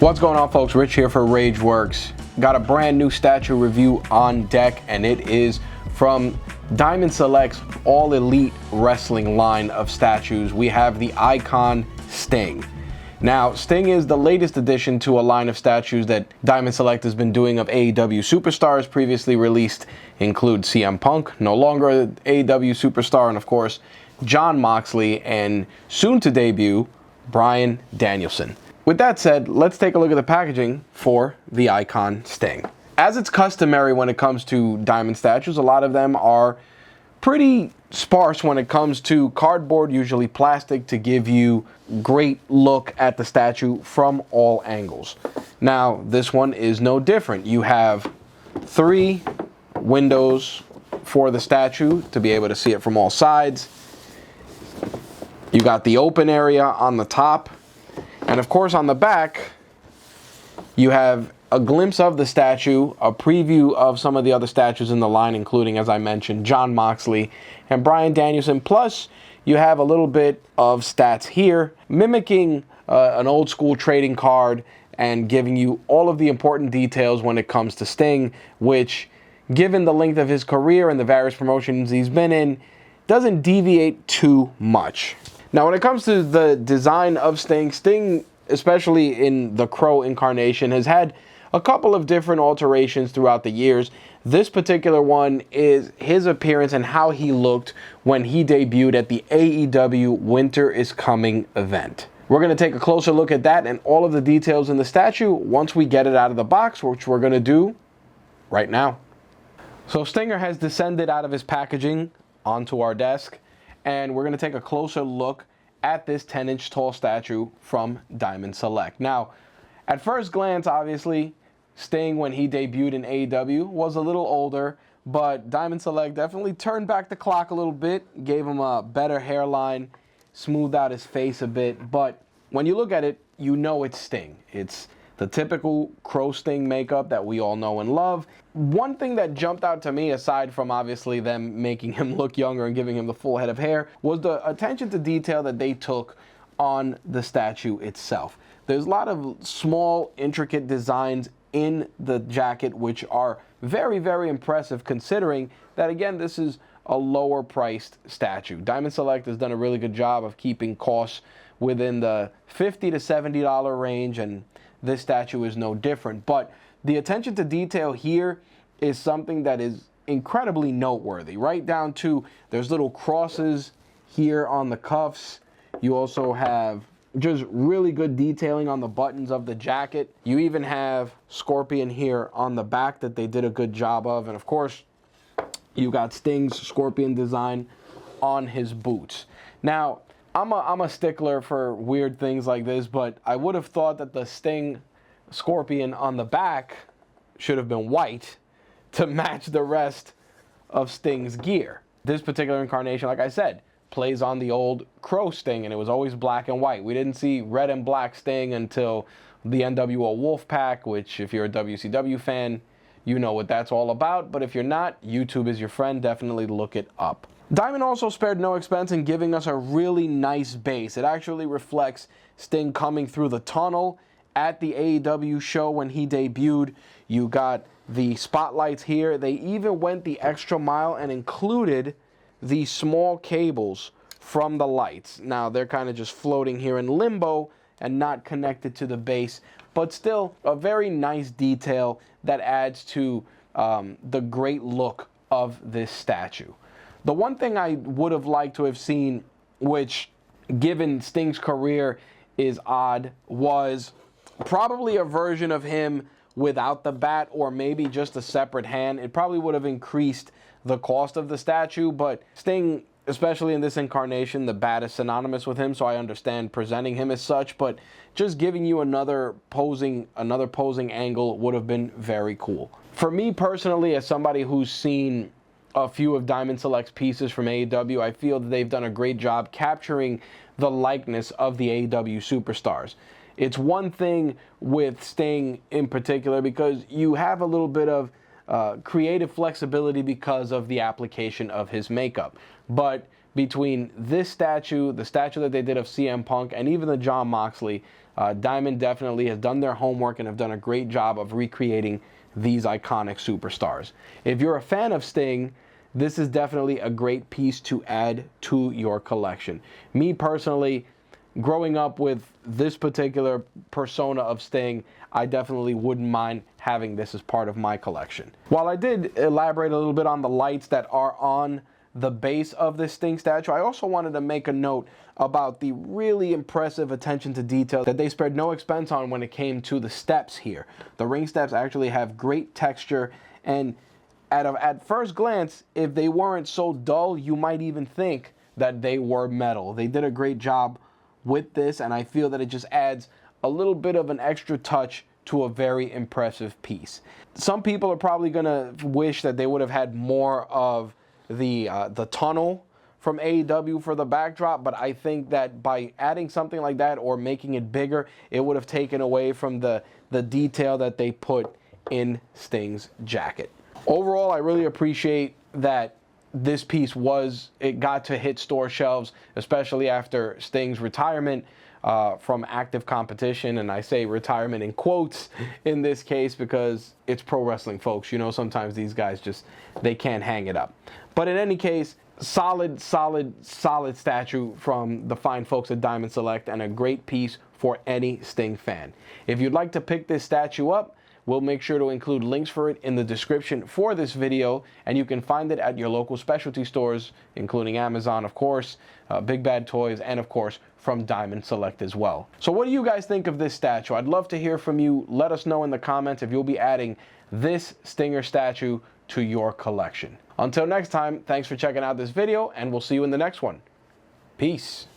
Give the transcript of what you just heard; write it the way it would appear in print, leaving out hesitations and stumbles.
What's going on, folks? Rich here for RageWorks. Got a brand new statue review on deck, and it is from Diamond Select's All Elite Wrestling line of statues. We have the icon Sting. Now, Sting is the latest addition to a line of statues that Diamond Select has been doing of AEW superstars. Previously released include CM Punk, no longer an AEW superstar, and of course, Jon Moxley, and soon to debut, Bryan Danielson. With that said, let's take a look at the packaging for the icon Sting. As it's customary when it comes to diamond statues, a lot of them are pretty sparse when it comes to cardboard, usually plastic, to give you great look at the statue from all angles. Now, this one is no different. You have 3 windows for the statue to be able to see it from all sides. You got the open area on the top. And of course, on the back, you have a glimpse of the statue, a preview of some of the other statues in the line, including, as I mentioned, Jon Moxley and Bryan Danielson. Plus, you have a little bit of stats here, mimicking an old school trading card and giving you all of the important details when it comes to Sting, which, given the length of his career and the various promotions he's been in, doesn't deviate too much. Now, when it comes to the design of Sting, especially in the Crow incarnation, has had a couple of different alterations throughout the years. This particular one is his appearance and how he looked when he debuted at the AEW Winter Is Coming event. We're going to take a closer look at that and all of the details in the statue once we get it out of the box, which we're going to do right now. So Stinger has descended out of his packaging onto our desk, and we're going to take a closer look at this 10-inch tall statue from Diamond Select. Now, at first glance, obviously, Sting, when he debuted in AEW, was a little older, but Diamond Select definitely turned back the clock a little bit, gave him a better hairline, smoothed out his face a bit, but when you look at it, you know it's Sting. It's the typical Crow Sting makeup that we all know and love. One thing that jumped out to me, aside from obviously them making him look younger and giving him the full head of hair, was the attention to detail that they took on the statue itself. There's a lot of small, intricate designs in the jacket, which are very, very impressive, considering that, again, this is a lower priced statue. Diamond Select has done a really good job of keeping costs within the $50 to $70 range, and this statue is no different. But the attention to detail here is something that is incredibly noteworthy, right down to there's little crosses here on the cuffs. You also have just really good detailing on the buttons of the jacket. You even have Scorpion here on the back that they did a good job of. And of course, you got Sting's Scorpion design on his boots. Now, I'm a stickler for weird things like this, but I would have thought that the Sting Scorpion on the back should have been white to match the rest of Sting's gear. This particular incarnation, like I said, plays on the old Crow Sting, and it was always black and white. We didn't see red and black Sting until the NWO Wolfpack, which, if you're a WCW fan, you know what that's all about. But if you're not, YouTube is your friend. Definitely look it up. Diamond also spared no expense in giving us a really nice base. It actually reflects Sting coming through the tunnel at the AEW show when he debuted. You got the spotlights here. They even went the extra mile and included the small cables from the lights. Now, they're kind of just floating here in limbo and not connected to the base, but still a very nice detail that adds to the great look of this statue. The one thing I would have liked to have seen, which, given Sting's career, is odd, was probably a version of him without the bat, or maybe just a separate hand. It probably would have increased the cost of the statue, but Sting, especially in this incarnation, the bat is synonymous with him, so I understand presenting him as such, but just giving you another posing angle would have been very cool. For me personally, as somebody who's seen a few of Diamond Select's pieces from AEW, I feel that they've done a great job capturing the likeness of the AEW superstars. It's one thing with Sting in particular because you have a little bit of creative flexibility because of the application of his makeup. But between this statue, the statue that they did of CM Punk, and even the Jon Moxley, Diamond definitely has done their homework and have done a great job of recreating these iconic superstars. If you're a fan of Sting, this is definitely a great piece to add to your collection. Me personally, growing up with this particular persona of Sting, I definitely wouldn't mind having this as part of my collection. While I did elaborate a little bit on the lights that are on the base of this Sting statue, I also wanted to make a note about the really impressive attention to detail that they spared no expense on when it came to the steps here. The ring steps actually have great texture, and at first glance, if they weren't so dull, you might even think that they were metal. They did a great job with this, and I feel that it just adds a little bit of an extra touch to a very impressive piece. Some people are probably gonna wish that they would have had more of the tunnel from AEW for the backdrop, but I think that by adding something like that or making it bigger, it would have taken away from the detail that they put in Sting's jacket. Overall, I really appreciate that this piece got to hit store shelves, especially after Sting's retirement from active competition. And I say retirement in quotes in this case because it's pro wrestling, folks. You know, sometimes these guys they can't hang it up. But in any case, solid statue from the fine folks at Diamond Select, and a great piece for any Sting fan. If you'd like to pick this statue up, we'll make sure to include links for it in the description for this video, and you can find it at your local specialty stores, including Amazon, of course, Big Bad Toys, and of course from Diamond Select as well. So what do you guys think of this statue? I'd love to hear from you. Let us know in the comments if you'll be adding this Stinger statue to your collection. Until next time, thanks for checking out this video, and we'll see you in the next one. Peace.